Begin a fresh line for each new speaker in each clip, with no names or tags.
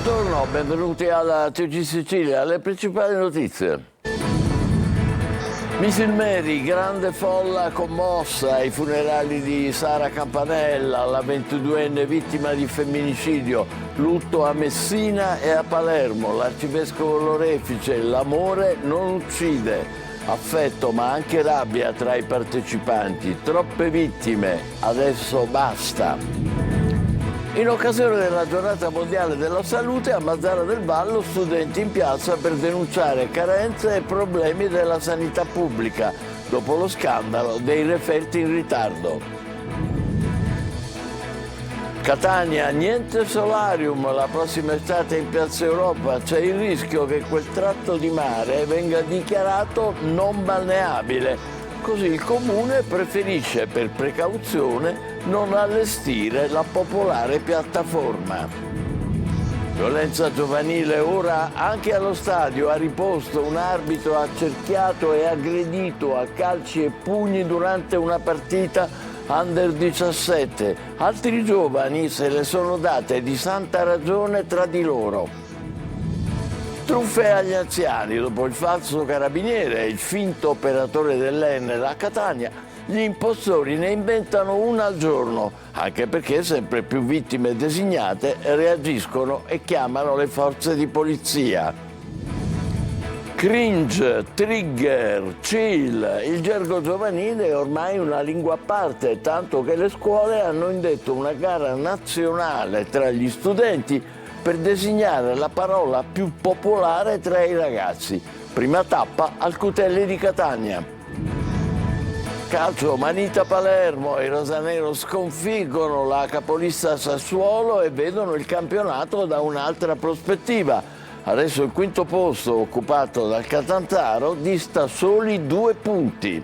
Buongiorno, benvenuti alla TG Sicilia, alle principali notizie. Misilmeri, grande folla commossa ai funerali di Sara Campanella, la 22enne vittima di femminicidio, lutto a Messina e a Palermo, l'arcivescovo Lorefice, l'amore non uccide, affetto ma anche rabbia tra i partecipanti, troppe vittime, adesso basta. In occasione della giornata mondiale della salute, a Mazara del Vallo studenti in piazza per denunciare carenze e problemi della sanità pubblica dopo lo scandalo dei referti in ritardo. Catania, niente solarium la prossima estate in Piazza Europa, c'è il rischio che quel tratto di mare venga dichiarato non balneabile. Così il Comune preferisce per precauzione non allestire la popolare piattaforma. Violenza giovanile ora anche allo stadio, a riposto un arbitro accerchiato e aggredito a calci e pugni durante una partita Under 17. Altri giovani se le sono date di santa ragione tra di loro. Truffe agli anziani, dopo il falso carabiniere e il finto operatore dell'Enel a Catania, gli impostori ne inventano una al giorno, anche perché sempre più vittime designate reagiscono e chiamano le forze di polizia. Cringe, trigger, chill, il gergo giovanile è ormai una lingua a parte, tanto che le scuole hanno indetto una gara nazionale tra gli studenti per designare la parola più popolare tra i ragazzi. Prima tappa al Cutelli di Catania. Calcio, Manita Palermo, i rosanero sconfiggono la capolista Sassuolo e vedono il campionato da un'altra prospettiva. Adesso il quinto posto, occupato dal Catanzaro, dista soli 2 punti.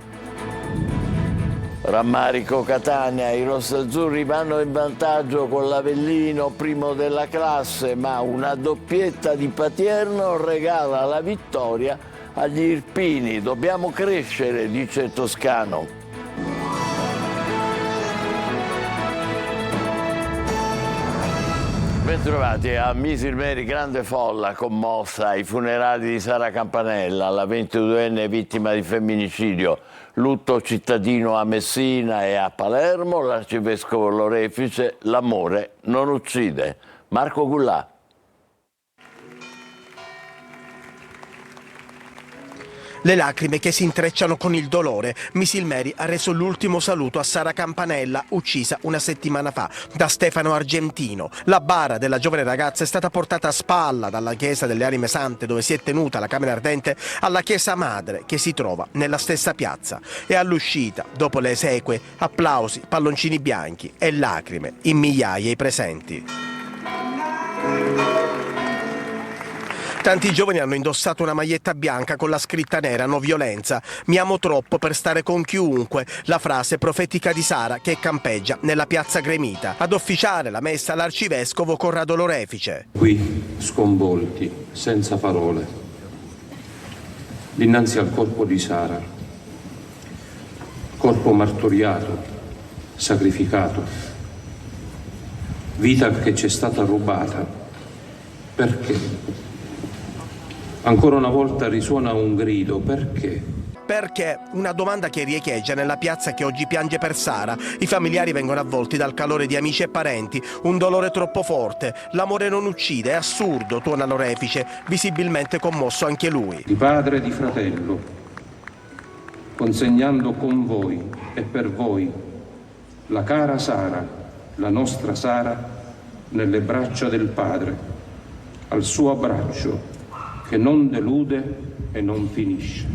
Rammarico Catania, i rossazzurri vanno in vantaggio con l'Avellino, primo della classe, ma una doppietta di Patierno regala la vittoria agli Irpini. Dobbiamo crescere, dice Toscano. Bentrovati a Misilmeri, grande folla commossa ai funerali di Sara Campanella, la 22enne vittima di femminicidio. Lutto cittadino a Messina e a Palermo, l'arcivescovo Lorefice, l'amore non uccide. Marco Gullà.
Le lacrime che si intrecciano con il dolore. Misilmeri ha reso l'ultimo saluto a Sara Campanella, uccisa una settimana fa da Stefano Argentino. La bara della giovane ragazza è stata portata a spalla dalla chiesa delle Anime Sante, dove si è tenuta la camera ardente, alla chiesa madre, che si trova nella stessa piazza. E all'uscita, dopo le esequie, applausi, palloncini bianchi e lacrime in migliaia i presenti. Tanti giovani hanno indossato una maglietta bianca con la scritta nera "No violenza". Mi amo troppo per stare con chiunque, la frase profetica di Sara che campeggia nella piazza gremita. Ad officiare la messa l'arcivescovo Corrado Lorefice.
Qui, sconvolti, senza parole, dinanzi al corpo di Sara, corpo martoriato, sacrificato, vita che ci è stata rubata. Perché? Ancora una volta risuona un grido, perché?
Perché? Una domanda che riecheggia nella piazza che oggi piange per Sara. I familiari vengono avvolti dal calore di amici e parenti, un dolore troppo forte. L'amore non uccide, è assurdo, tuona Lorefice, visibilmente commosso anche lui.
Di padre e di fratello, consegnando con voi e per voi la cara Sara, la nostra Sara, nelle braccia del Padre, al suo abbraccio, che non delude e non finisce.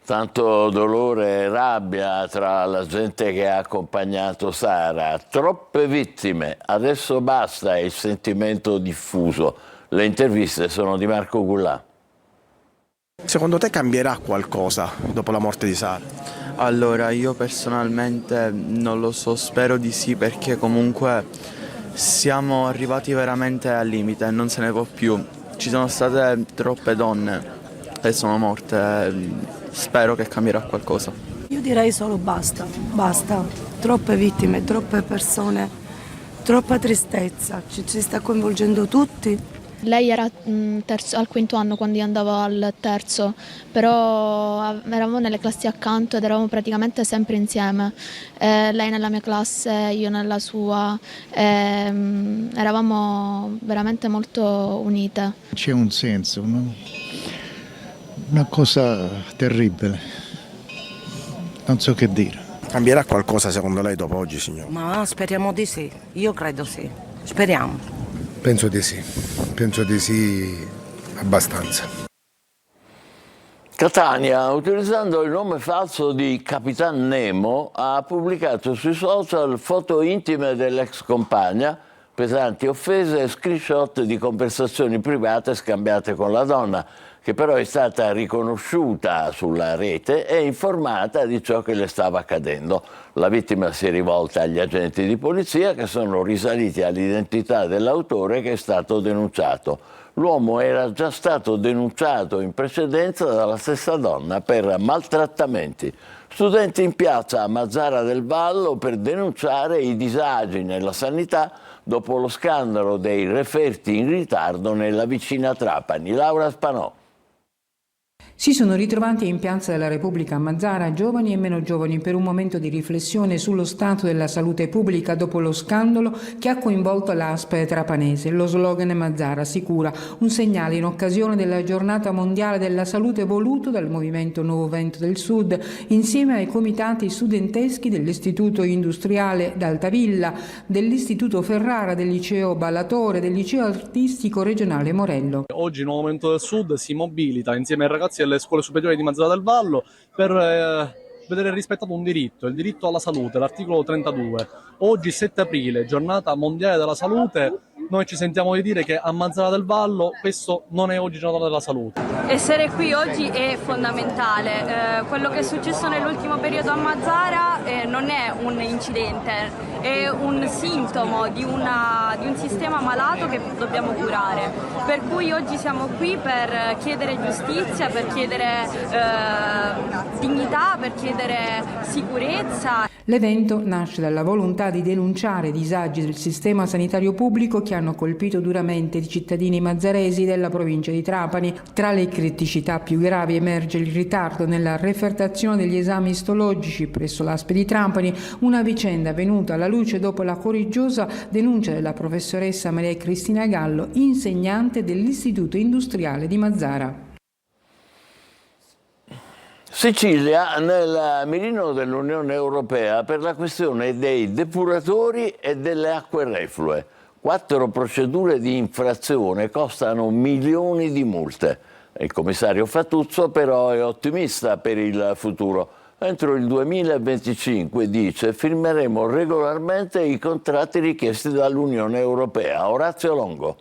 Tanto dolore e rabbia tra la gente che ha accompagnato Sara. Troppe vittime, adesso basta, è il sentimento diffuso. Le interviste sono di Marco Gullà.
Secondo te cambierà qualcosa dopo la morte di Sara?
Allora, io personalmente non lo so, spero di sì, perché comunque siamo arrivati veramente al limite, non se ne può più. Ci sono state troppe donne e sono morte, spero che cambierà qualcosa.
Io direi solo basta, basta. Troppe vittime, troppe persone Troppa tristezza, ci sta coinvolgendo tutti.
Lei era al quinto anno quando io andavo al terzo, però eravamo nelle classi accanto ed eravamo praticamente sempre insieme. Lei nella mia classe, io nella sua, eravamo veramente molto unite.
C'è un senso, una cosa terribile, non so che dire.
Cambierà qualcosa secondo lei dopo oggi, signor?
Ma speriamo di sì, io credo sì, speriamo.
Penso di sì abbastanza.
Catania, utilizzando il nome falso di Capitan Nemo, ha pubblicato sui social foto intime dell'ex compagna, pesanti offese e screenshot di conversazioni private scambiate con la donna, che però è stata riconosciuta sulla rete e informata di ciò che le stava accadendo. La vittima si è rivolta agli agenti di polizia che sono risaliti all'identità dell'autore che è stato denunciato. L'uomo era già stato denunciato in precedenza dalla stessa donna per maltrattamenti. Studenti in piazza a Mazara del Vallo per denunciare i disagi nella sanità dopo lo scandalo dei referti in ritardo nella vicina Trapani. Laura Spanò.
Si sono ritrovati in Piazza della Repubblica a Mazara giovani e meno giovani per un momento di riflessione sullo stato della salute pubblica dopo lo scandalo che ha coinvolto l'ASP trapanese. Lo slogan Mazara sicura, un segnale in occasione della giornata mondiale della salute voluto dal Movimento Nuovo Vento del Sud insieme ai comitati studenteschi dell'Istituto Industriale d'Altavilla, dell'Istituto Ferrara, del Liceo Ballatore, del Liceo Artistico Regionale Morello.
Oggi il Nuovo Movimento del Sud si mobilita insieme ai ragazzi delle scuole superiori di Mazara del Vallo per vedere rispettato un diritto, il diritto alla salute, l'articolo 32. Oggi 7 aprile, giornata mondiale della salute, noi ci sentiamo di dire che a Mazara del Vallo questo non è oggi giornata della salute.
Essere qui oggi è fondamentale, quello che è successo nell'ultimo periodo a Mazara non è un incidente, è un sintomo di un sistema malato che dobbiamo curare, per cui oggi siamo qui per chiedere giustizia, per chiedere dignità, per chiedere sicurezza.
L'evento nasce dalla volontà di denunciare i disagi del sistema sanitario pubblico che hanno colpito duramente i cittadini mazzaresi della provincia di Trapani. Tra le criticità più gravi emerge il ritardo nella refertazione degli esami istologici presso l'ASP di Trapani, una vicenda venuta alla luce dopo la coraggiosa denuncia della professoressa Maria Cristina Gallo, insegnante dell'Istituto Industriale di Mazara.
Sicilia nel mirino dell'Unione Europea per la questione dei depuratori e delle acque reflue. 4 procedure di infrazione costano milioni di multe. Il commissario Fatuzzo però è ottimista per il futuro. Entro il 2025, dice, firmeremo regolarmente i contratti richiesti dall'Unione Europea. Orazio Longo.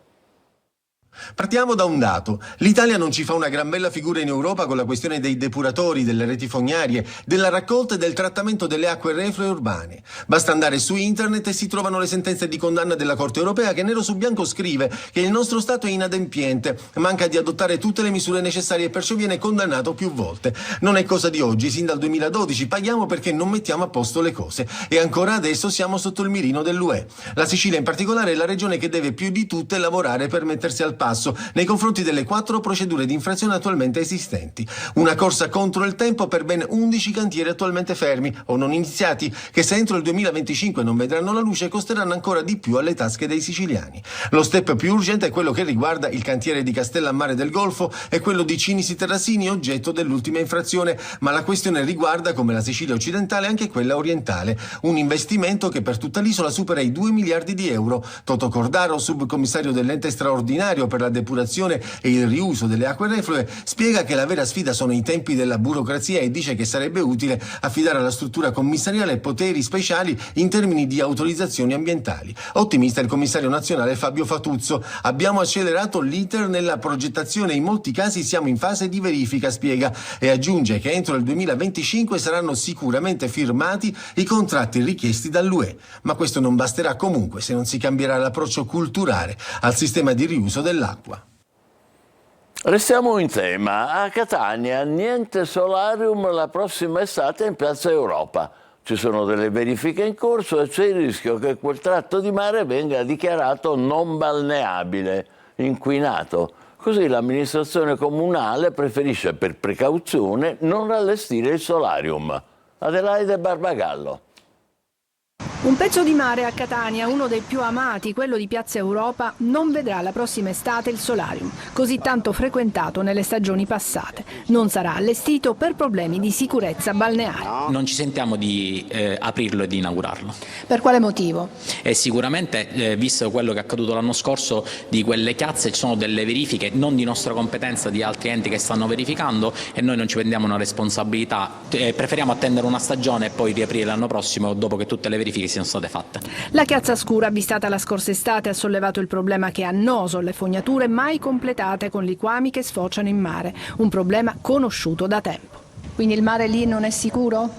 Partiamo da un dato. L'Italia non ci fa una gran bella figura in Europa con la questione dei depuratori, delle reti fognarie, della raccolta e del trattamento delle acque reflue urbane. Basta andare su internet e si trovano le sentenze di condanna della Corte Europea che nero su bianco scrive che il nostro Stato è inadempiente, manca di adottare tutte le misure necessarie e perciò viene condannato più volte. Non è cosa di oggi, sin dal 2012 paghiamo perché non mettiamo a posto le cose e ancora adesso siamo sotto il mirino dell'UE. La Sicilia in particolare è la regione che deve più di tutte lavorare per mettersi al passo nei confronti delle 4 procedure di infrazione attualmente esistenti. Una corsa contro il tempo per ben 11 cantieri attualmente fermi o non iniziati, che se entro il 2025 non vedranno la luce costeranno ancora di più alle tasche dei siciliani. Lo step più urgente è quello che riguarda il cantiere di Castellammare del Golfo e quello di Cinisi Terrasini, oggetto dell'ultima infrazione, ma la questione riguarda, come la Sicilia occidentale, anche quella orientale. Un investimento che per tutta l'isola supera i 2 miliardi di euro. Toto Cordaro, subcommissario dell'ente straordinario per la depurazione e il riuso delle acque reflue, spiega che la vera sfida sono i tempi della burocrazia e dice che sarebbe utile affidare alla struttura commissariale poteri speciali in termini di autorizzazioni ambientali. Ottimista il commissario nazionale Fabio Fatuzzo. Abbiamo accelerato l'iter nella progettazione, in molti casi siamo in fase di verifica, spiega, e aggiunge che entro il 2025 saranno sicuramente firmati i contratti richiesti dall'UE. Ma questo non basterà comunque se non si cambierà l'approccio culturale al sistema di riuso dell'acqua.
Restiamo in tema. A Catania niente solarium la prossima estate in Piazza Europa. ci sono delle verifiche in corso e c'è il rischio che quel tratto di mare venga dichiarato non balneabile, inquinato. Così l'amministrazione comunale preferisce per precauzione non allestire il solarium. Adelaide Barbagallo.
Un pezzo di mare a Catania, uno dei più amati, quello di Piazza Europa, non vedrà la prossima estate il solarium, così tanto frequentato nelle stagioni passate. Non sarà allestito per problemi di sicurezza balneare.
Non ci sentiamo di aprirlo e di inaugurarlo.
Per quale motivo?
E sicuramente, visto quello che è accaduto l'anno scorso, di quelle chiazze ci sono delle verifiche non di nostra competenza, di altri enti che stanno verificando e noi non ci prendiamo una responsabilità. Preferiamo attendere una stagione e poi riaprire l'anno prossimo dopo che tutte le verifiche siano state fatte.
La chiazza scura avvistata la scorsa estate ha sollevato il problema che è annoso, le fognature mai completate con liquami che sfociano in mare, un problema conosciuto da tempo. Quindi il mare lì non è sicuro?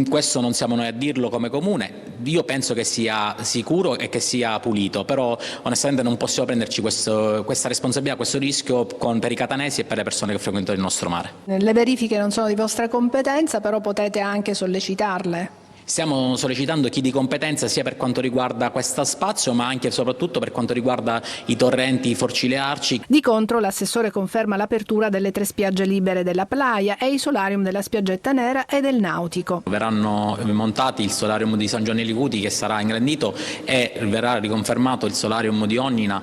Questo non siamo noi a dirlo come comune, io penso che sia sicuro e che sia pulito, però onestamente non possiamo prenderci questa responsabilità, questo rischio per i catanesi e per le persone che frequentano il nostro mare.
Le verifiche non sono di vostra competenza, però potete anche sollecitarle.
Stiamo sollecitando chi di competenza sia per quanto riguarda questo spazio ma anche e soprattutto per quanto riguarda i torrenti, i forcili arci.
Di contro l'assessore conferma l'apertura delle 3 spiagge libere della Playa e i solarium della Spiaggetta Nera e del Nautico.
Verranno montati il solarium di San Giovanni Licuti che sarà ingrandito e verrà riconfermato il solarium di Onnina,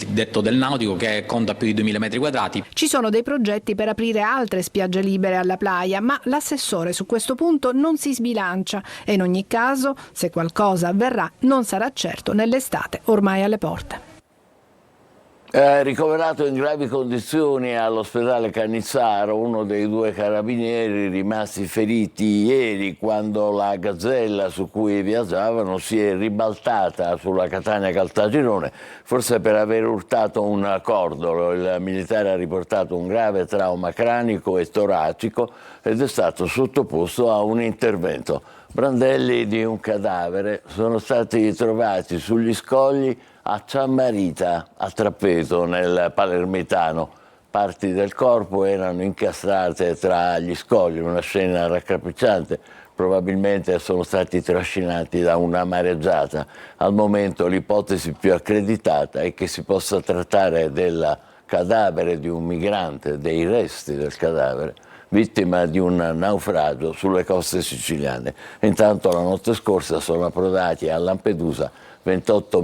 detto del Nautico, che conta più di 2000 metri quadrati.
Ci sono dei progetti per aprire altre spiagge libere alla Playa, ma l'assessore su questo punto non si sbilancia e in ogni caso, se qualcosa avverrà, non sarà certo nell'estate ormai alle porte.
Ricoverato in gravi condizioni all'ospedale Cannizzaro uno dei 2 carabinieri rimasti feriti ieri quando la Gazzella su cui viaggiavano si è ribaltata sulla Catania-Caltagirone, forse per aver urtato un cordolo. Il militare ha riportato un grave trauma cranico e toracico ed è stato sottoposto a un intervento. Brandelli di un cadavere sono stati trovati sugli scogli a Ciammarita, a Trappeto, nel Palermitano. Parti del corpo erano incastrate tra gli scogli, una scena raccapricciante. Probabilmente sono stati trascinati da una mareggiata. Al momento l'ipotesi più accreditata è che si possa trattare del cadavere di un migrante, dei resti del cadavere, vittima di un naufragio sulle coste siciliane. Intanto la notte scorsa sono approdati a Lampedusa 28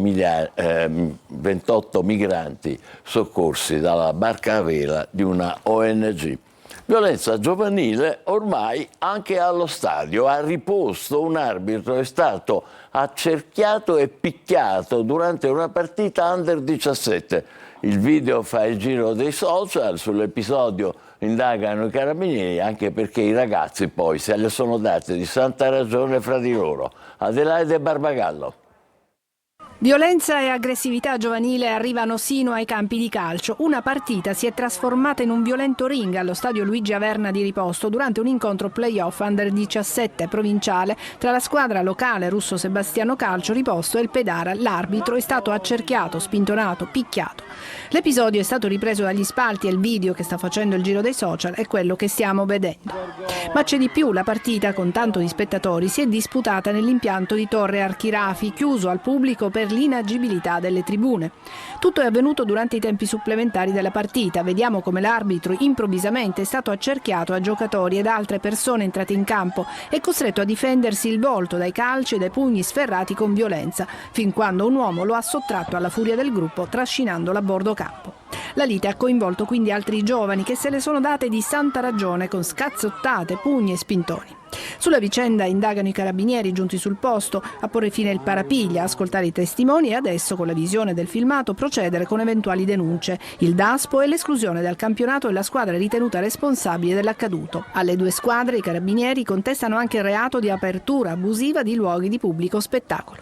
migranti soccorsi dalla barca a vela di una ONG. Violenza giovanile ormai anche allo stadio. A Riposto un arbitro è stato accerchiato e picchiato durante una partita under 17. Il video fa il giro dei social, sull'episodio indagano i carabinieri, anche perché i ragazzi poi se le sono date di santa ragione fra di loro. Adelaide Barbagallo.
Violenza e aggressività giovanile arrivano sino ai campi di calcio. Una partita si è trasformata in un violento ring allo stadio Luigi Averna di Riposto durante un incontro playoff under 17 provinciale tra la squadra locale Russo Sebastiano Calcio Riposto e il Pedara. L'arbitro è stato accerchiato, spintonato, picchiato. L'episodio è stato ripreso dagli spalti e il video che sta facendo il giro dei social è quello che stiamo vedendo. Ma c'è di più, la partita con tanto di spettatori si è disputata nell'impianto di Torre Archirafi, chiuso al pubblico per l'inagibilità delle tribune. Tutto è avvenuto durante i tempi supplementari della partita. Vediamo come l'arbitro improvvisamente è stato accerchiato a giocatori ed altre persone entrate in campo e costretto a difendersi il volto dai calci e dai pugni sferrati con violenza, fin quando un uomo lo ha sottratto alla furia del gruppo trascinandolo a bordo campo. La lite ha coinvolto quindi altri giovani che se le sono date di santa ragione con scazzottate, pugni e spintoni. Sulla vicenda indagano i carabinieri giunti sul posto a porre fine il parapiglia, ascoltare i testimoni e adesso, con la visione del filmato, procedere con eventuali denunce. Il DASPO e l'esclusione dal campionato della squadra ritenuta responsabile dell'accaduto. Alle 2 squadre i carabinieri contestano anche il reato di apertura abusiva di luoghi di pubblico spettacolo.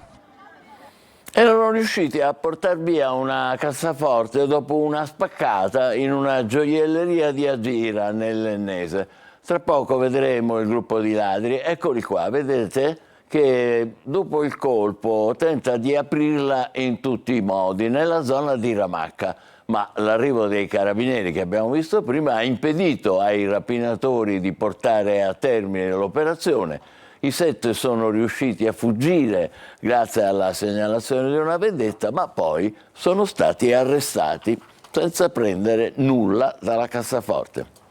Erano riusciti a portar via una cassaforte dopo una spaccata in una gioielleria di Agira, nell'Ennese. Tra poco vedremo il gruppo di ladri. Eccoli qua, vedete che dopo il colpo tenta di aprirla in tutti i modi nella zona di Ramacca. Ma l'arrivo dei carabinieri che abbiamo visto prima ha impedito ai rapinatori di portare a termine l'operazione. I 7 sono riusciti a fuggire grazie alla segnalazione di una vendetta, ma poi sono stati arrestati senza prendere nulla dalla cassaforte.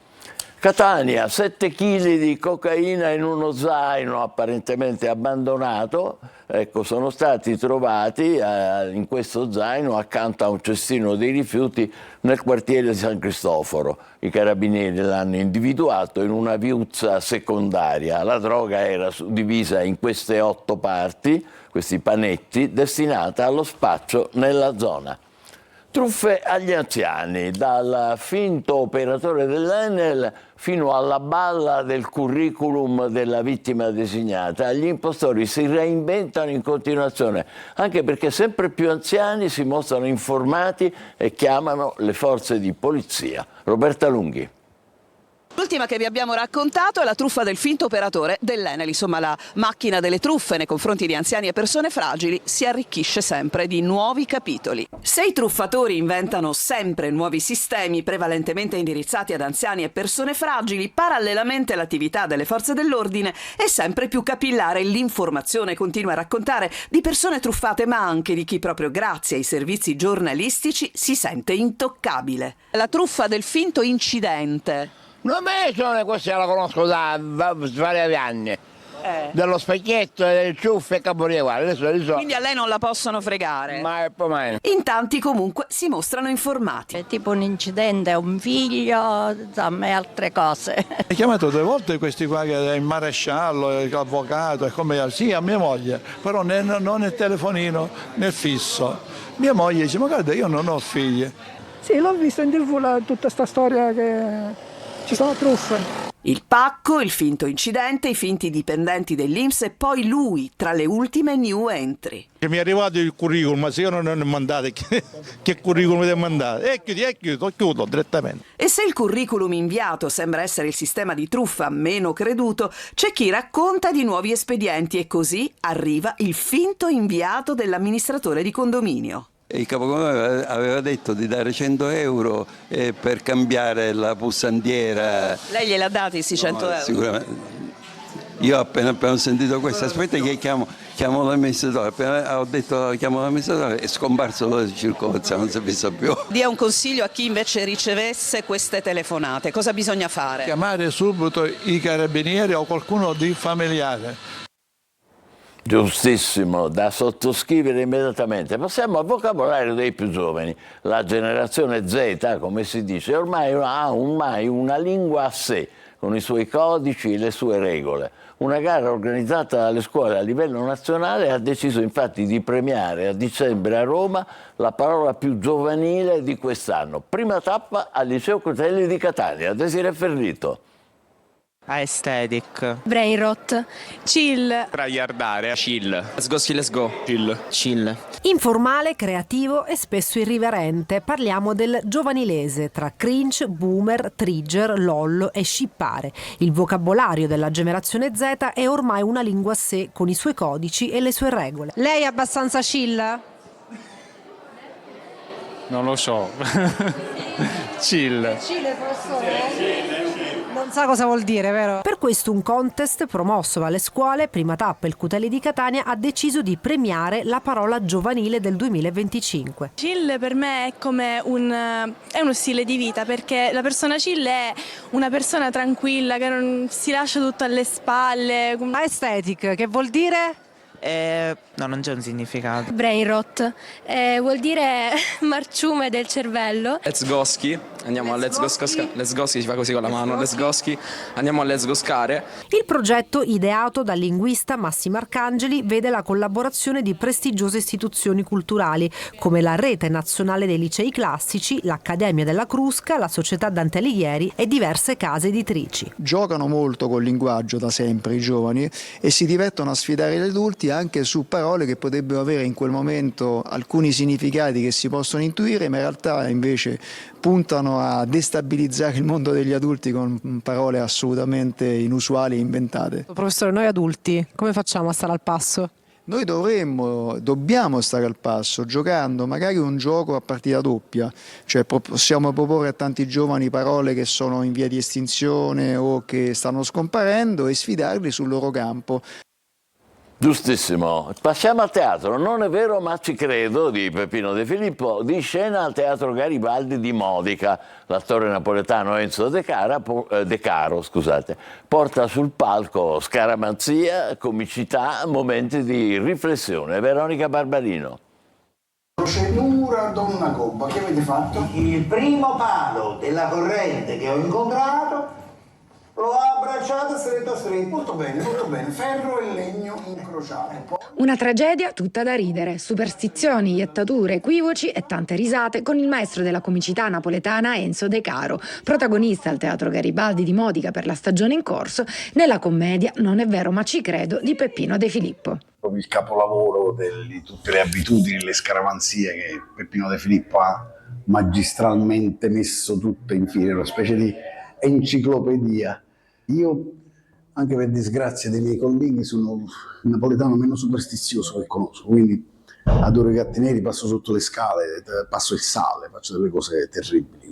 Catania, 7 kg di cocaina in uno zaino apparentemente abbandonato, ecco, sono stati trovati in questo zaino accanto a un cestino di rifiuti nel quartiere di San Cristoforo. I carabinieri l'hanno individuato in una viuzza secondaria. La droga era suddivisa in queste 8 parti, questi panetti, destinata allo spaccio nella zona. Truffe agli anziani, dal finto operatore dell'Enel fino alla balla del curriculum della vittima designata. Gli impostori si reinventano in continuazione, anche perché sempre più anziani si mostrano informati e chiamano le forze di polizia. Roberta Lunghi.
L'ultima che vi abbiamo raccontato è la truffa del finto operatore dell'Enel, insomma la macchina delle truffe nei confronti di anziani e persone fragili si arricchisce sempre di nuovi capitoli. Se i truffatori inventano sempre nuovi sistemi prevalentemente indirizzati ad anziani e persone fragili, parallelamente l'attività delle forze dell'ordine è sempre più capillare. L'informazione continua a raccontare di persone truffate, ma anche di chi proprio grazie ai servizi giornalistici si sente intoccabile. La truffa del finto incidente.
Non me sono questa, la conosco da vari anni. Dello specchietto, del ciuffo e caporeale.
Quindi a lei non la possono fregare?
Ma è poi meno.
In tanti comunque si mostrano informati.
È tipo un incidente, un figlio, insomma, e altre cose.
Ho chiamato 2 volte questi qua, che è il maresciallo, l'avvocato, e come sì, a mia moglie, però non nel telefonino, nel fisso. Mia moglie dice, ma guarda, io non ho figli.
Sì, l'ho vista in TV tutta sta storia che ci sono truffe.
Il pacco, il finto incidente, i finti dipendenti dell'INPS e poi lui, tra le ultime new entry.
Che mi è arrivato il curriculum, ma se io non ho mandato, che curriculum devo mandare? Chiudo direttamente.
E se il curriculum inviato sembra essere il sistema di truffa meno creduto, c'è chi racconta di nuovi espedienti e così arriva il finto inviato dell'amministratore di condominio.
Il capocondominio aveva detto di dare 100 euro per cambiare la pulsantiera.
Lei gliel'ha dati questi 100 euro?
Sicuramente. Io appena ho sentito questo, aspetta che chiamo l'amministratore, appena ho detto chiamo l'amministratore è scomparso la circolazione, non si è visto più.
Dia un consiglio a chi invece ricevesse queste telefonate, cosa bisogna fare?
Chiamare subito i carabinieri o qualcuno di familiare.
Giustissimo, da sottoscrivere immediatamente. Passiamo al vocabolario dei più giovani. La generazione Z, come si dice, ormai ha una lingua a sé, con i suoi codici e le sue regole. Una gara organizzata dalle scuole a livello nazionale ha deciso infatti di premiare a dicembre a Roma la parola più giovanile di quest'anno. Prima tappa al Liceo Crutelli di Catania. Desiree Ferrito.
Aesthetic.
Brain rot. Chill.
Tragliardare. Chill. Let's go, let's go. Chill. Chill.
Informale, creativo e spesso irriverente. Parliamo del giovanilese, tra cringe, boomer, trigger, lollo e scippare. Il vocabolario della generazione Z è ormai una lingua a sé, con i suoi codici e le sue regole.
Lei è abbastanza chill?
Non lo so. Chill.
Chill, professore? Non sa cosa vuol dire, vero?
Per questo un contest promosso dalle scuole, prima tappa il Cutelli di Catania, ha deciso di premiare la parola giovanile del 2025.
Chill per me è come è uno stile di vita, perché la persona chill è una persona tranquilla che non si lascia tutto alle spalle.
Aesthetic, che vuol dire?
No, non c'è un significato.
Brain rot, vuol dire marciume del cervello.
Let's go ski. Andiamo a Let's go ski. Let's go ski, si fa così con la mano. Let's go ski. Andiamo a Let's go scare.
Il progetto, ideato dal linguista Massimo Arcangeli, vede la collaborazione di prestigiose istituzioni culturali come la Rete Nazionale dei Licei Classici, l'Accademia della Crusca, la Società Dante Alighieri e diverse case editrici.
Giocano molto col linguaggio da sempre i giovani e si divertono a sfidare gli adulti anche su parole che potrebbero avere in quel momento alcuni significati che si possono intuire, ma in realtà invece puntano a destabilizzare il mondo degli adulti con parole assolutamente inusuali e inventate.
Professore, noi adulti come facciamo a stare al passo?
Noi dobbiamo stare al passo, giocando magari un gioco a partita doppia, cioè possiamo proporre a tanti giovani parole che sono in via di estinzione o che stanno scomparendo e sfidarli sul loro campo.
Giustissimo. Passiamo al teatro. Non è vero ma ci credo di Peppino De Filippo, di scena al Teatro Garibaldi di Modica. L'attore napoletano Enzo De Caro, porta sul palco scaramanzia, comicità, momenti di riflessione. Veronica Barbarino.
Procedura Donna Cobba, che avete fatto? Il primo palo della corrente che ho incontrato l'ho abbracciato stretto a stretto. Molto bene, ferro e legno incrociati.
Una tragedia tutta da ridere, superstizioni, iettature, equivoci e tante risate con il maestro della comicità napoletana Enzo De Caro, protagonista al Teatro Garibaldi di Modica per la stagione in corso, nella commedia Non è vero ma ci credo di Peppino De Filippo.
Proprio il capolavoro di tutte le abitudini, le scaramanzie che Peppino De Filippo ha magistralmente messo tutte in fila, una specie di enciclopedia. Io, anche per disgrazia dei miei colleghi, sono il napoletano meno superstizioso che conosco, quindi adoro i gatti neri, passo sotto le scale, passo il sale, faccio delle cose terribili.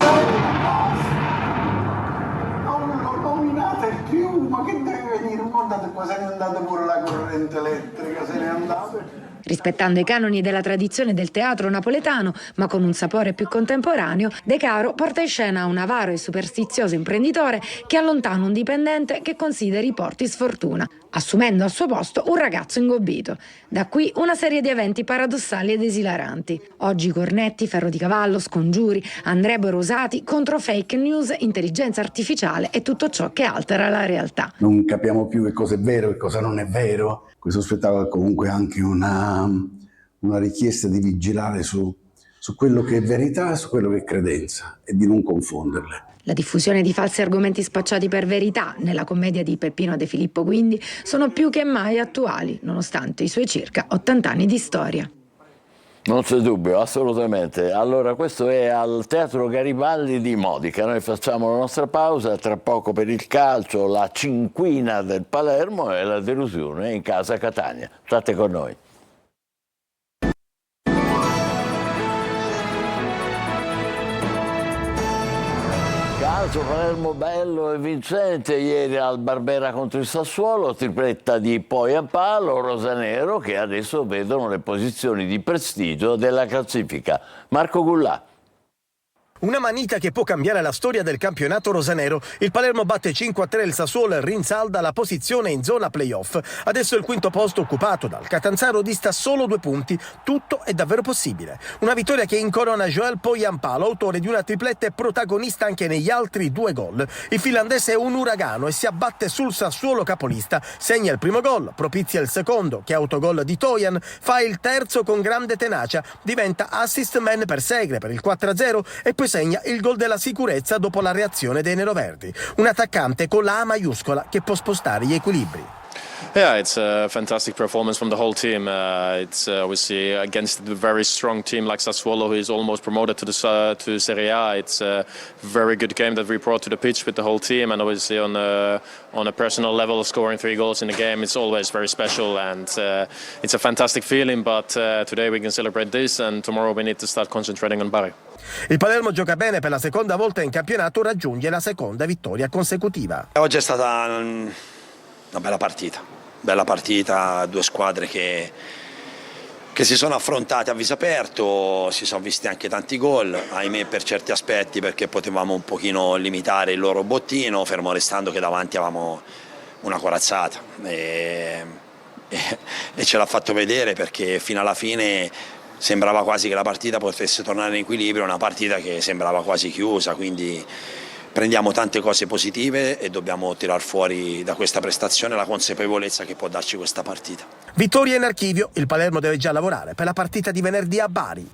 Non lo nominate più, ma che deve venire? Guardate qua, se ne è andata pure la corrente elettrica, se ne è andata.
Rispettando i canoni della tradizione del teatro napoletano, ma con un sapore più contemporaneo, De Caro porta in scena un avaro e superstizioso imprenditore che allontana un dipendente che consideri porti sfortuna, assumendo al suo posto un ragazzo ingobbito. Da qui una serie di eventi paradossali ed esilaranti. Oggi cornetti, ferro di cavallo, scongiuri andrebbero usati contro fake news, intelligenza artificiale e tutto ciò che altera la realtà.
Non capiamo più che cosa è vero e cosa non è vero. Questo spettacolo è comunque anche una richiesta di vigilare su quello che è verità e su quello che è credenza e di non confonderle.
La diffusione di falsi argomenti spacciati per verità nella commedia di Peppino De Filippo, quindi, sono più che mai attuali, nonostante i suoi circa 80 anni di storia.
Non c'è dubbio, assolutamente. Allora, questo è al Teatro Garibaldi di Modica. Noi facciamo la nostra pausa, tra poco per il calcio, la cinquina del Palermo e la delusione in casa Catania. State con noi. Calcio Palermo bello e vincente ieri al Barbera contro il Sassuolo, tripletta di Poyampalo, Rosanero, che adesso vedono le posizioni di prestigio della classifica. Marco Gullà.
Una manita che può cambiare la storia del campionato rosanero. Il Palermo batte 5-3 il Sassuolo e rinsalda la posizione in zona playoff. Adesso il quinto posto occupato dal Catanzaro dista solo 2 punti. Tutto è davvero possibile. Una vittoria che incorona Joel Poyampalo, autore di una tripletta e protagonista anche negli altri 2 gol. Il finlandese è un uragano e si abbatte sul Sassuolo capolista. Segna il primo gol, propizia il secondo, che è autogol di Tojan, fa il terzo con grande tenacia, diventa assist man per Segre per il 4-0 e poi segna il gol della sicurezza dopo la reazione dei neroverdi. Un attaccante con la A maiuscola che può spostare gli equilibri.
Yeah, it's a fantastic performance from the whole team. It's obviously against a very strong team like Sassuolo, who is almost promoted to Serie A. It's a very good game that we brought to the pitch with the whole team, and obviously on a personal level, scoring 3 goals in a game, it's always very special, and it's a fantastic feeling. But today we can celebrate this, and tomorrow we need to start concentrating on Bari.
Il Palermo gioca bene, per la seconda volta in campionato raggiunge la seconda vittoria consecutiva.
Oggi è stata una bella partita, 2 squadre che si sono affrontate a viso aperto, si sono visti anche tanti gol, ahimè per certi aspetti, perché potevamo un pochino limitare il loro bottino, fermo restando che davanti avevamo una corazzata e ce l'ha fatto vedere, perché fino alla fine sembrava quasi che la partita potesse tornare in equilibrio, una partita che sembrava quasi chiusa, quindi prendiamo tante cose positive e dobbiamo tirar fuori da questa prestazione la consapevolezza che può darci questa partita.
Vittoria in archivio, il Palermo deve già lavorare per la partita di venerdì a Bari.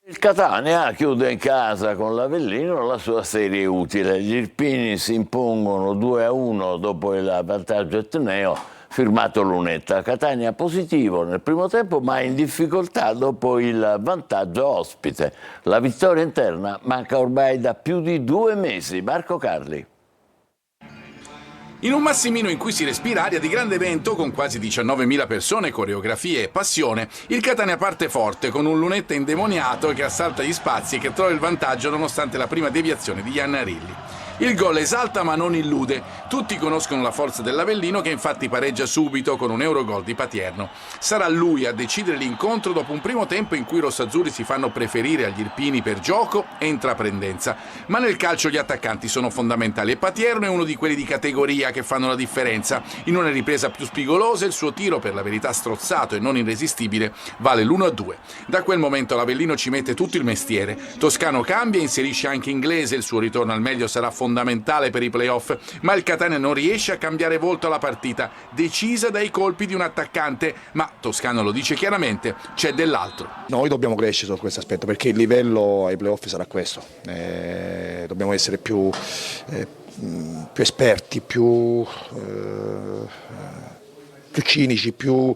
Il Catania chiude in casa con l'Avellino la sua serie utile. Gli irpini si impongono 2-1 dopo il vantaggio etneo firmato Lunetta. Catania positivo nel primo tempo ma in difficoltà dopo il vantaggio ospite. La vittoria interna manca ormai da più di 2 mesi. Marco Carli.
In un Massimino in cui si respira aria di grande evento, con quasi 19.000 persone, coreografie e passione, il Catania parte forte con un Lunetta indemoniato che assalta gli spazi e che trova il vantaggio nonostante la prima deviazione di Iannarilli. Il gol esalta ma non illude. Tutti conoscono la forza dell'Avellino, che infatti pareggia subito con un Eurogol di Patierno. Sarà lui a decidere l'incontro dopo un primo tempo in cui i rossazzurri si fanno preferire agli irpini per gioco e intraprendenza. Ma nel calcio gli attaccanti sono fondamentali e Patierno è uno di quelli di categoria che fanno la differenza. In una ripresa più spigolosa il suo tiro, per la verità strozzato e non irresistibile, vale l'1-2. Da quel momento l'Avellino ci mette tutto il mestiere. Toscano cambia, inserisce anche Inglese, il suo ritorno al meglio sarà fondamentale per i playoff, ma il Catania non riesce a cambiare volto alla partita, decisa dai colpi di un attaccante, ma Toscano lo dice chiaramente, c'è dell'altro.
Noi dobbiamo crescere su questo aspetto, perché il livello ai playoff sarà questo, dobbiamo essere più esperti, più cinici, più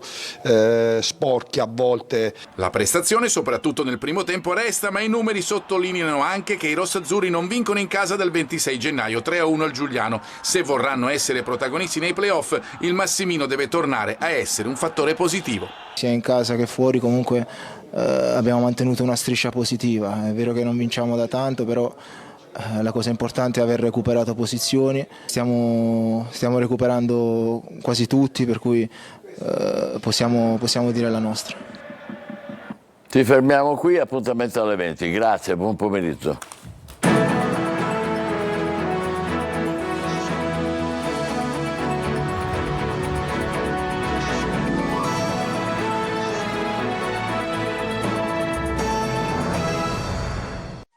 sporchi a volte.
La prestazione, soprattutto nel primo tempo, resta, ma i numeri sottolineano anche che i rossazzurri non vincono in casa dal 26 gennaio, 3-1 al Giuliano. Se vorranno essere protagonisti nei playoff, il Massimino deve tornare a essere un fattore positivo.
Sia in casa che fuori comunque abbiamo mantenuto una striscia positiva. È vero che non vinciamo da tanto, però la cosa importante è aver recuperato posizioni, stiamo recuperando quasi tutti, per cui possiamo dire la nostra.
Ci fermiamo qui, appuntamento alle 20. Grazie, buon pomeriggio.